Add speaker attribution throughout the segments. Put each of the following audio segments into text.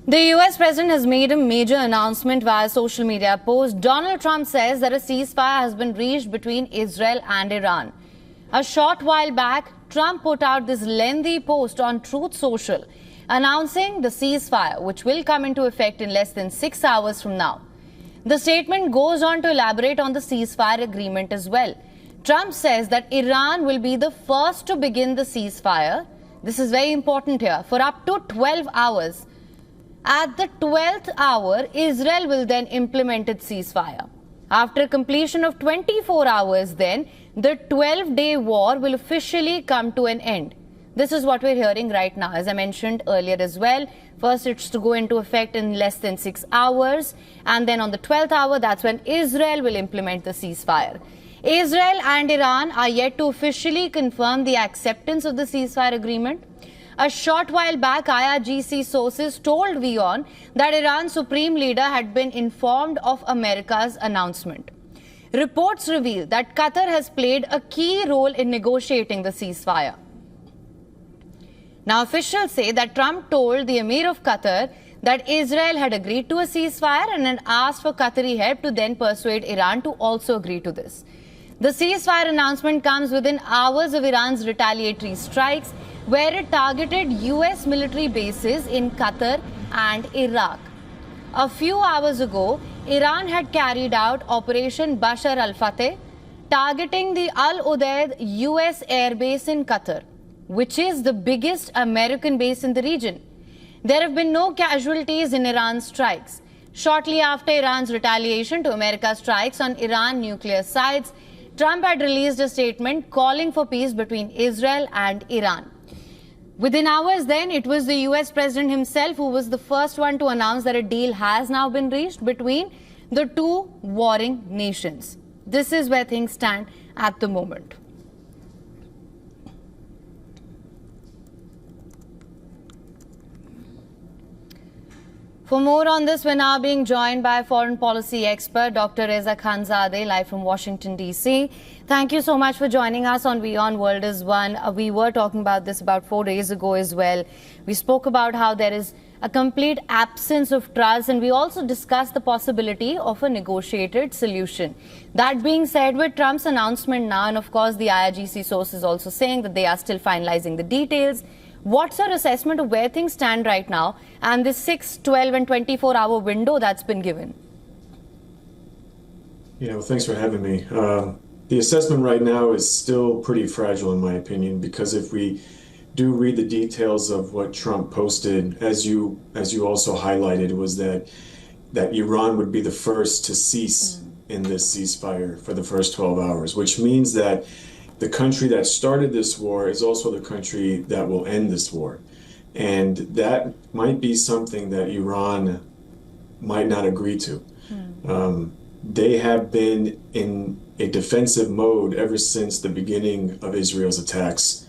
Speaker 1: The US president has made a major announcement via social media post. Donald Trump says that a ceasefire has been reached between Israel and Iran. A short while back, Trump put out this lengthy post on Truth Social announcing the ceasefire, which will come into effect in less than 6 hours from now. The statement goes on to elaborate on the ceasefire agreement as well. Trump says that Iran will be the first to begin the ceasefire. This is very important here, for up to 12 hours. At the 12th hour, Israel will then implement its ceasefire. After completion of 24 hours then, the 12-day war will officially come to an end. This is what we're hearing right now, as I mentioned earlier as well. First, it's to go into effect in less than 6 hours. And then on the 12th hour, that's when Israel will implement the ceasefire. Israel and Iran are yet to officially confirm the acceptance of the ceasefire agreement. A short while back, IRGC sources told WION that Iran's supreme leader had been informed of America's announcement. Reports reveal that Qatar has played a key role in negotiating the ceasefire. Now, officials say that Trump told the Emir of Qatar that Israel had agreed to a ceasefire and had asked for Qatari help to then persuade Iran to also agree to this. The ceasefire announcement comes within hours of Iran's retaliatory strikes, where it targeted US military bases in Qatar and Iraq. A few hours ago, Iran had carried out Operation Bashar al-Fateh, targeting the Al Udeid US air base in Qatar, which is the biggest American base in the region. There have been no casualties in Iran's strikes. Shortly after Iran's retaliation to America's strikes on Iran nuclear sites, Trump had released a statement calling for peace between Israel and Iran. Within hours then, it was the US president himself who was the first one to announce that a deal has now been reached between the two warring nations. This is where things stand at the moment. For more on this, we're now being joined by foreign policy expert Dr. Reza Khanzadeh, live from Washington, D.C. Thank you so much for joining us on WION World is One. We were talking about this about 4 days ago as well. We spoke about how there is a complete absence of trust, and we also discussed the possibility of a negotiated solution. That being said, with Trump's announcement now, and of course the IRGC source is also saying that they are still finalizing the details, what's your assessment of where things stand right now and this 6, 12 and 24-hour window that's been given?
Speaker 2: Yeah, well, thanks for having me. The assessment right now is still pretty fragile in my opinion, because if we do read the details of what Trump posted, as you also highlighted, was that Iran would be the first to cease in this ceasefire for the first 12 hours, which means that the country that started this war is also the country that will end this war. And that might be something that Iran might not agree to. They have been in a defensive mode ever since the beginning of Israel's attacks.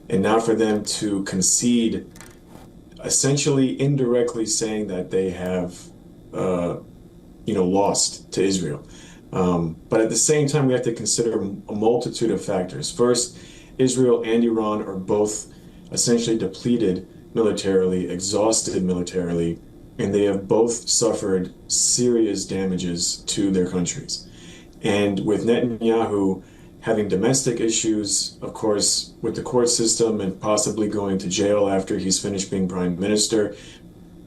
Speaker 2: And now for them to concede, essentially indirectly saying that they have lost to Israel. But at the same time, we have to consider a multitude of factors. First, Israel and Iran are both essentially depleted militarily, exhausted militarily, and they have both suffered serious damages to their countries. And with Netanyahu having domestic issues, of course, with the court system and possibly going to jail after he's finished being prime minister,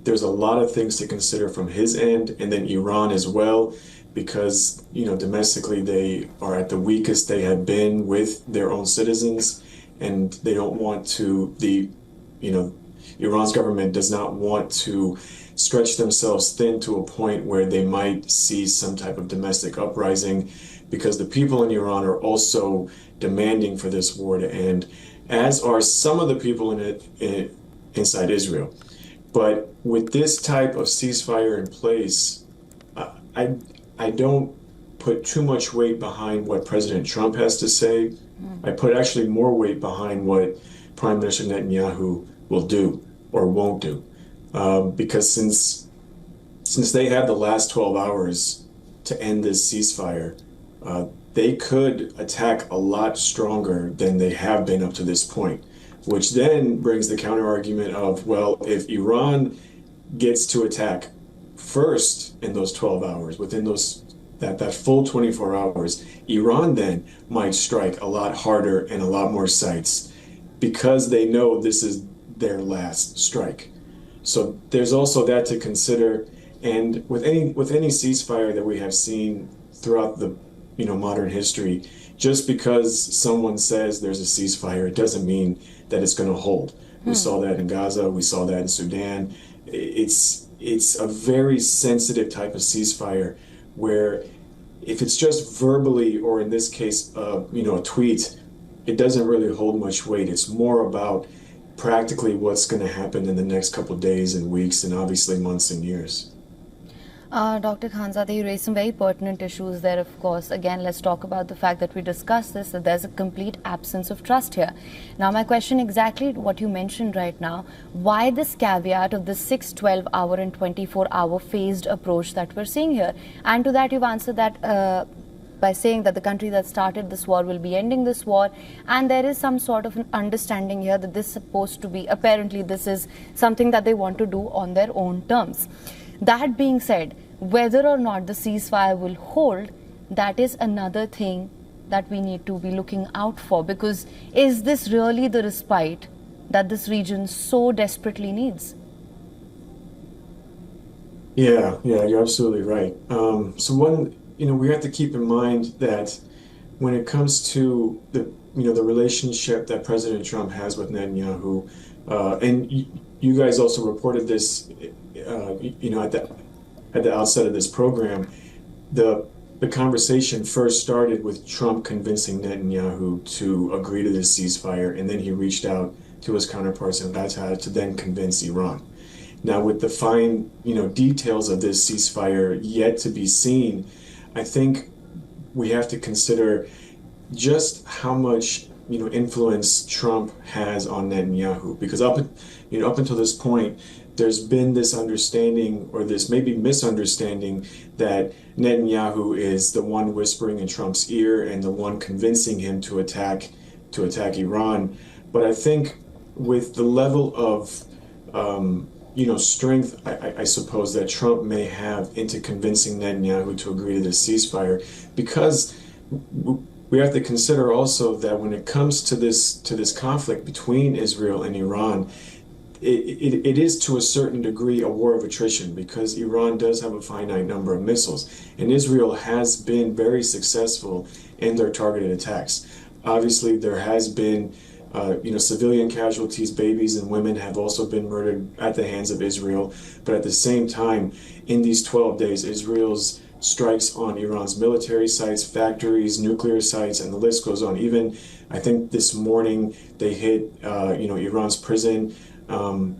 Speaker 2: there's a lot of things to consider from his end, and then Iran as well, because, domestically they are at the weakest they have been with their own citizens, and they don't want to, Iran's government does not want to stretch themselves thin to a point where they might see some type of domestic uprising, because the people in Iran are also demanding for this war to end, as are some of the people inside Israel. But with this type of ceasefire in place, I don't put too much weight behind what President Trump has to say. I put actually more weight behind what Prime Minister Netanyahu will do or won't do. Because since they have the last 12 hours to end this ceasefire, they could attack a lot stronger than they have been up to this point, which then brings the counter argument of, well, if Iran gets to attack first in those 12 hours, within that full 24 hours, Iran then might strike a lot harder and a lot more sites because they know this is their last strike. So there's also that to consider. And with any ceasefire that we have seen throughout the modern history, just because someone says there's a ceasefire, it doesn't mean that it's going to hold. We saw that in Gaza. We saw that in Sudan. It's a very sensitive type of ceasefire where if it's just verbally, or in this case, a tweet, it doesn't really hold much weight. It's more about practically what's going to happen in the next couple of days and weeks, and obviously months and years.
Speaker 1: Dr. Khanzadeh, you raised some very pertinent issues there, of course. Again, let's talk about the fact that we discussed this, that there's a complete absence of trust here. Now, my question exactly what you mentioned right now, why this caveat of the 6, 12 hour and 24-hour phased approach that we're seeing here? And to that, you've answered that by saying that the country that started this war will be ending this war, and there is some sort of an understanding here that this is supposed to be, apparently this is something that they want to do on their own terms. That being said, whether or not the ceasefire will hold, that is another thing that we need to be looking out for, because is this really the respite that this region so desperately needs?
Speaker 2: Yeah, you're absolutely right. So one, we have to keep in mind that when it comes to the relationship that President Trump has with Netanyahu, and you guys also reported this, at the outset of this program, the conversation first started with Trump convincing Netanyahu to agree to this ceasefire, and then he reached out to his counterparts in Qatar to then convince Iran. Now, with the fine, details of this ceasefire yet to be seen, I think we have to consider just how much influence Trump has on Netanyahu, because up until this point, there's been this understanding, or this maybe misunderstanding, that Netanyahu is the one whispering in Trump's ear and the one convincing him to attack Iran. But I think with the level of strength, I suppose, that Trump may have into convincing Netanyahu to agree to this ceasefire, because we have to consider also that when it comes to this conflict between Israel and Iran, it is to a certain degree a war of attrition, because Iran does have a finite number of missiles, and Israel has been very successful in their targeted attacks. Obviously, there has been civilian casualties, babies and women have also been murdered at the hands of Israel. But at the same time, in these 12 days, Israel's strikes on Iran's military sites, factories, nuclear sites, and the list goes on. Even, I think this morning, they hit, Iran's prison.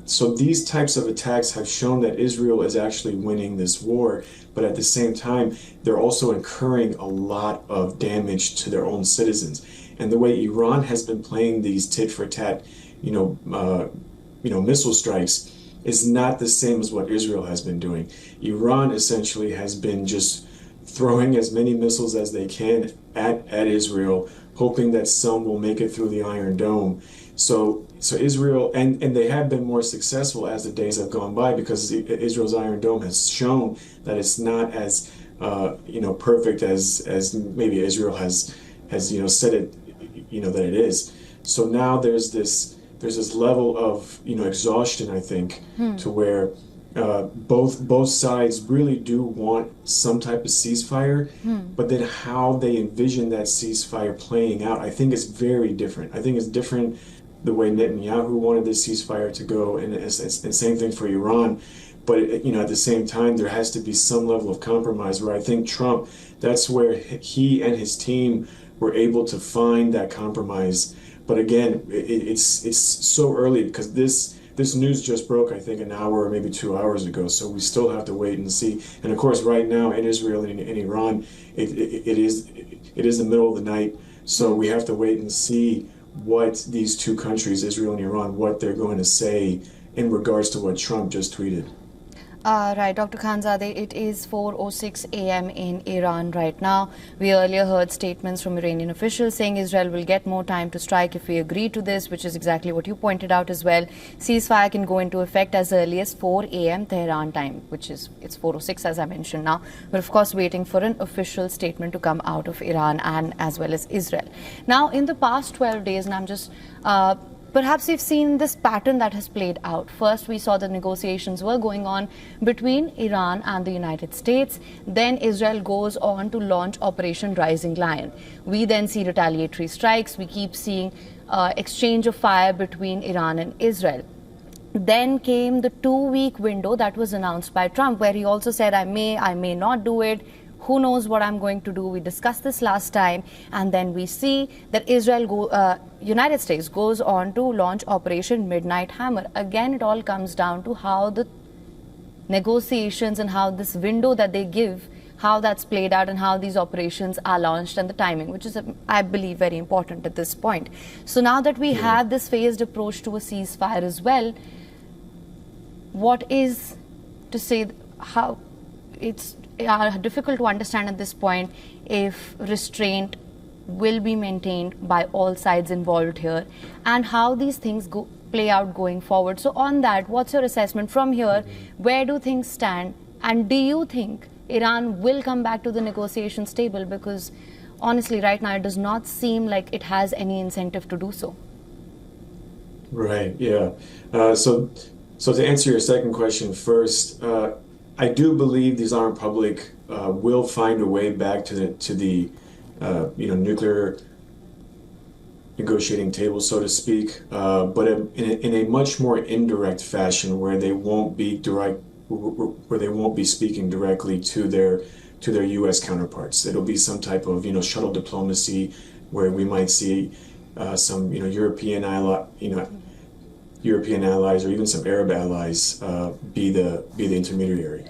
Speaker 2: So these types of attacks have shown that Israel is actually winning this war, but at the same time, they're also incurring a lot of damage to their own citizens. And the way Iran has been playing these tit-for-tat, missile strikes is not the same as what Israel has been doing. Iran essentially has been just throwing as many missiles as they can at Israel, hoping that some will make it through the Iron Dome. So Israel, and they have been more successful as the days have gone by, because Israel's Iron Dome has shown that it's not as perfect as maybe Israel has said it that it is. So now there's this level of exhaustion, I think, to where both sides really do want some type of ceasefire, but then how they envision that ceasefire playing out, I think is very different. I think it's different the way Netanyahu wanted this ceasefire to go, and same thing for Iran. But at the same time, there has to be some level of compromise, where I think Trump, that's where he and his team were able to find that compromise. But again, it's so early, because this news just broke, I think, an hour or maybe 2 hours ago. So we still have to wait and see. And of course, right now in Israel and in Iran, it is the middle of the night. So we have to wait and see what these two countries, Israel and Iran, what they're going to say in regards to what Trump just tweeted.
Speaker 1: Right, Dr. Khanzadeh, it is 4:06 a.m. in Iran right now. We earlier heard statements from Iranian officials saying Israel will get more time to strike if we agree to this, which is exactly what you pointed out as well. Ceasefire can go into effect as early as 4 a.m. Tehran time, which is, it's 4:06 as I mentioned now. We're of course waiting for an official statement to come out of Iran and as well as Israel. Now, in the past 12 days, and I'm just perhaps we've seen this pattern that has played out. First, we saw the negotiations were going on between Iran and the United States. Then Israel goes on to launch Operation Rising Lion. We then see retaliatory strikes. We keep seeing exchange of fire between Iran and Israel. Then came the 2-week window that was announced by Trump, where he also said, I may not do it. Who knows what I'm going to do? We discussed this last time, and then we see that United States goes on to launch Operation Midnight Hammer. Again, it all comes down to how the negotiations and how this window that they give, how that's played out and how these operations are launched and the timing, which is, I believe, very important at this point. So now that we have this phased approach to a ceasefire as well, what is to say how it's difficult to understand at this point if restraint will be maintained by all sides involved here and how these things play out going forward. So on that, what's your assessment from here? Where do things stand? And do you think Iran will come back to the negotiations table? Because honestly, right now, it does not seem like it has any incentive to do so.
Speaker 2: Right, yeah. So to answer your second question first, I do believe the Islamic Republic will find a way back to the nuclear negotiating table, so to speak, but in a much more indirect fashion, where they won't be speaking directly to their U.S. counterparts. It'll be some type of shuttle diplomacy, where we might see some European allies or even some Arab allies be the intermediary.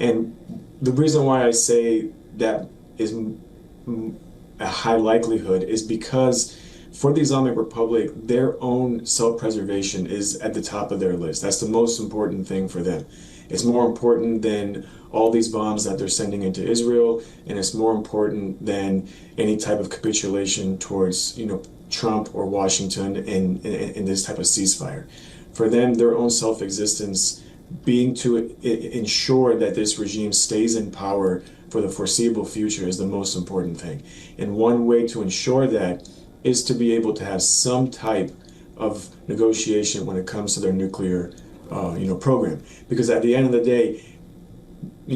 Speaker 2: And the reason why I say that is a high likelihood is because for the Islamic Republic, their own self-preservation is at the top of their list. That's the most important thing for them. It's more important than all these bombs that they're sending into Israel, and it's more important than any type of capitulation towards Trump or Washington in this type of ceasefire. For them, their own self-existence being to ensure that this regime stays in power for the foreseeable future is the most important thing. And one way to ensure that is to be able to have some type of negotiation when it comes to their nuclear program. Because at the end of the day,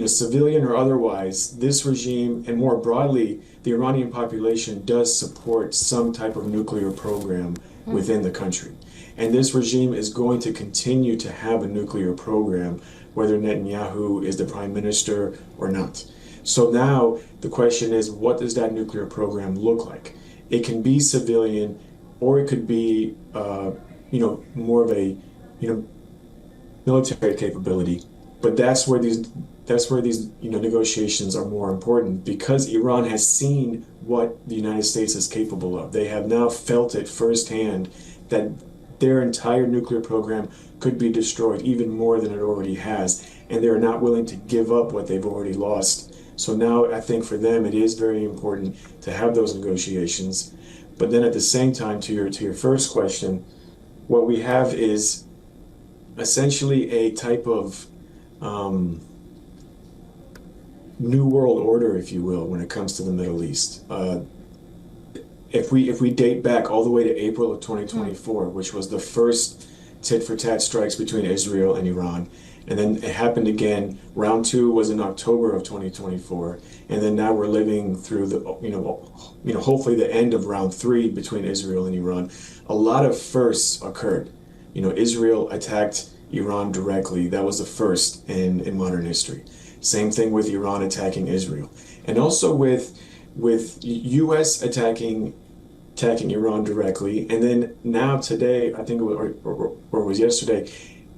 Speaker 2: civilian or otherwise, this regime, and more broadly, the Iranian population does support some type of nuclear program within the country. And this regime is going to continue to have a nuclear program, whether Netanyahu is the prime minister or not. So now the question is, what does that nuclear program look like? It can be civilian, or it could be, more of a, military capability. But that's where these negotiations are more important, because Iran has seen what the United States is capable of. They have now felt it firsthand that their entire nuclear program could be destroyed even more than it already has, and they're not willing to give up what they've already lost. So now I think for them it is very important to have those negotiations. But then at the same time, to your first question, what we have is essentially a type of new world order, if you will, when it comes to the Middle East. If we date back all the way to April of 2024, which was the first tit-for-tat strikes between Israel and Iran, and then it happened again. Round 2 was in October of 2024, and then now we're living through the hopefully the end of round 3 between Israel and Iran. A lot of firsts occurred. Israel attacked Iran directly. That was the first in modern history. Same thing with Iran attacking Israel, and also with U.S. attacking Iran directly, and then now today, I think it was, or it was yesterday,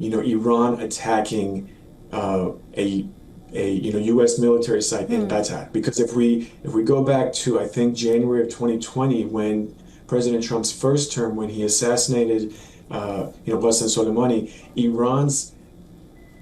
Speaker 2: Iran attacking a U.S. military site in Qatar. Because if we go back to, I think, January of 2020, when President Trump's first term, when he assassinated Qasem Soleimani, Iran's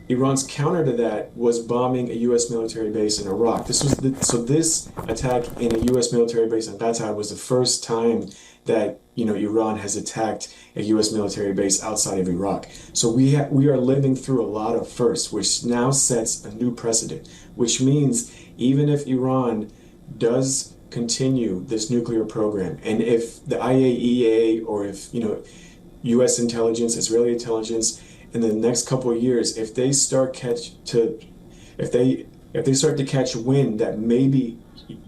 Speaker 2: Iran's counter to that was bombing a U.S. military base in Iraq. So this attack in a U.S. military base in Qatar was the first time that Iran has attacked a U.S. military base outside of Iraq. So we are living through a lot of firsts, which now sets a new precedent. Which means even if Iran does continue this nuclear program, and if the IAEA or if U.S. intelligence, Israeli intelligence, in the next couple of years, if they start to catch wind that maybe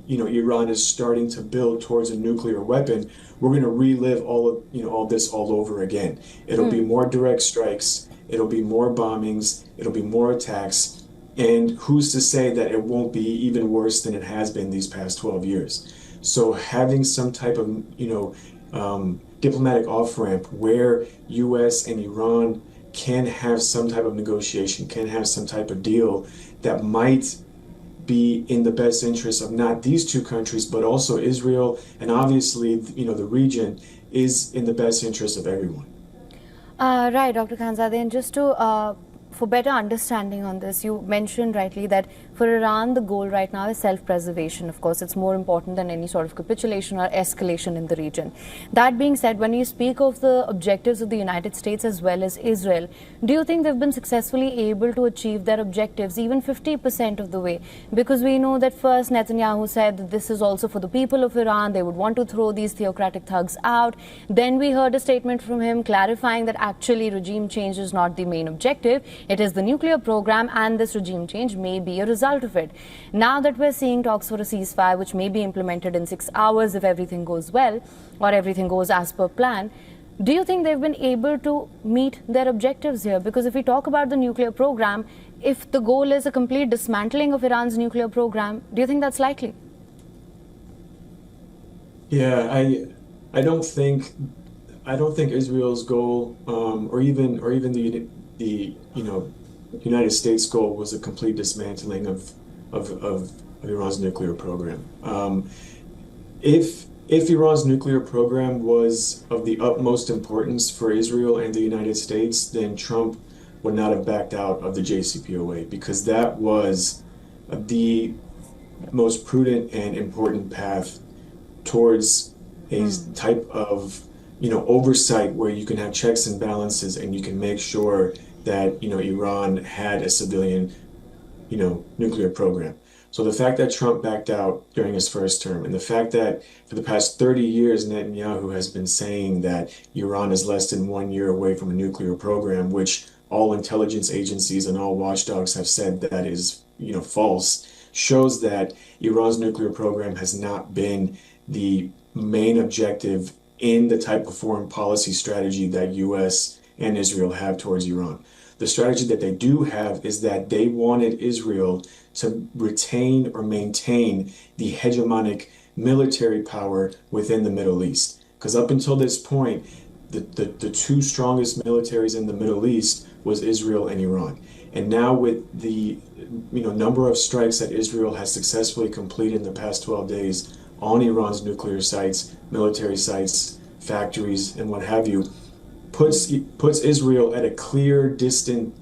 Speaker 2: Iran is starting to build towards a nuclear weapon, we're going to relive all this all over again. It'll be more direct strikes, it'll be more bombings, it'll be more attacks, and who's to say that it won't be even worse than it has been these past 12 years. So having some type of diplomatic off-ramp where U.S. and Iran can have some type of negotiation, can have some type of deal that might be in the best interest of not these two countries, but also Israel, and obviously, the region is in the best interest of everyone.
Speaker 1: Right, Dr. Khanzadeh, and just to for better understanding on this, you mentioned rightly that for Iran, the goal right now is self-preservation. Of course, it's more important than any sort of capitulation or escalation in the region. That being said, when you speak of the objectives of the United States as well as Israel, do you think they've been successfully able to achieve their objectives, even 50% of the way? Because we know that first Netanyahu said that this is also for the people of Iran, they would want to throw these theocratic thugs out. Then we heard a statement from him clarifying that actually regime change is not the main objective. It is the nuclear program, and this regime change may be a result of it. Now that we're seeing talks for a ceasefire, which may be implemented in 6 hours if everything goes well, or everything goes as per plan, do you think they've been able to meet their objectives here? Because if we talk about the nuclear program, if the goal is a complete dismantling of Iran's nuclear program, do you think that's likely?
Speaker 2: Yeah, I don't think Israel's goal, or even the United States goal was a complete dismantling of Iran's nuclear program. If Iran's nuclear program was of the utmost importance for Israel and the United States, then Trump would not have backed out of the JCPOA, because that was the most prudent and important path towards a type of oversight where you can have checks and balances, and you can make sure that Iran had a civilian nuclear program. So the fact that Trump backed out during his first term, and the fact that for the past 30 years Netanyahu has been saying that Iran is less than 1 year away from a nuclear program, which all intelligence agencies and all watchdogs have said that is false, shows that Iran's nuclear program has not been the main objective in the type of foreign policy strategy that U.S. and Israel have towards Iran. The strategy that they do have is that they wanted Israel to retain or maintain the hegemonic military power within the Middle East. Because up until this point, the two strongest militaries in the Middle East was Israel and Iran. And now with the number of strikes that Israel has successfully completed in the past 12 days on Iran's nuclear sites, military sites, factories, and what have you, puts Israel at a clear, distant,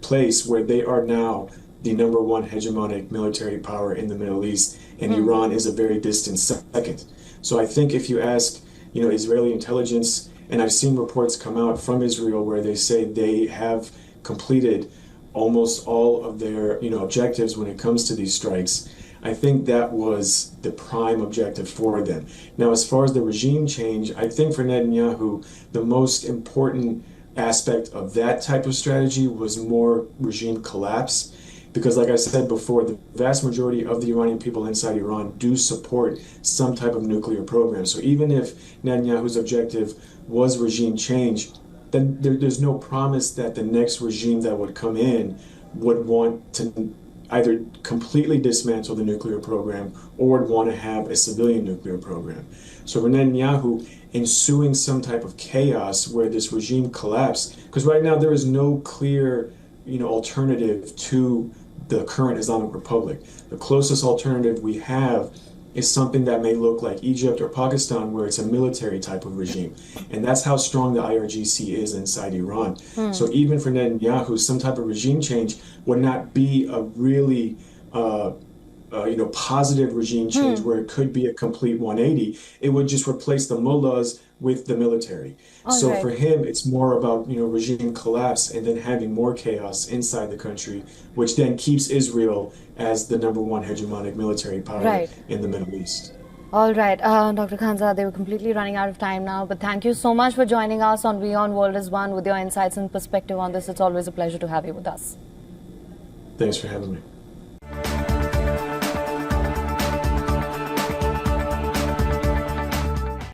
Speaker 2: place where they are now the number one hegemonic military power in the Middle East, and Iran is a very distant second. So I think if you ask, Israeli intelligence, and I've seen reports come out from Israel where they say they have completed almost all of their, objectives when it comes to these strikes. I think that was the prime objective for them. Now, as far as the regime change, I think for Netanyahu, the most important aspect of that type of strategy was more regime collapse. Because like I said before, the vast majority of the Iranian people inside Iran do support some type of nuclear program. So even if Netanyahu's objective was regime change, then there's no promise that the next regime that would come in would want to either completely dismantle the nuclear program or would want to have a civilian nuclear program. So for Netanyahu, ensuing some type of chaos where this regime collapsed, because right now there is no clear alternative to the current Islamic Republic. The closest alternative we have is something that may look like Egypt or Pakistan, where it's a military type of regime. And that's how strong the IRGC is inside Iran. So even for Netanyahu, some type of regime change would not be a really positive regime change where it could be a complete 180. It would just replace the mullahs with the military. So for him, it's more about, regime collapse and then having more chaos inside the country, which then keeps Israel as the #1 hegemonic military power in the Middle East.
Speaker 1: All right, Dr. Khanzad, they were completely running out of time now, but thank you so much for joining us on WION World is One with your insights and perspective on this. It's always a pleasure to have you with us.
Speaker 2: Thanks for having me.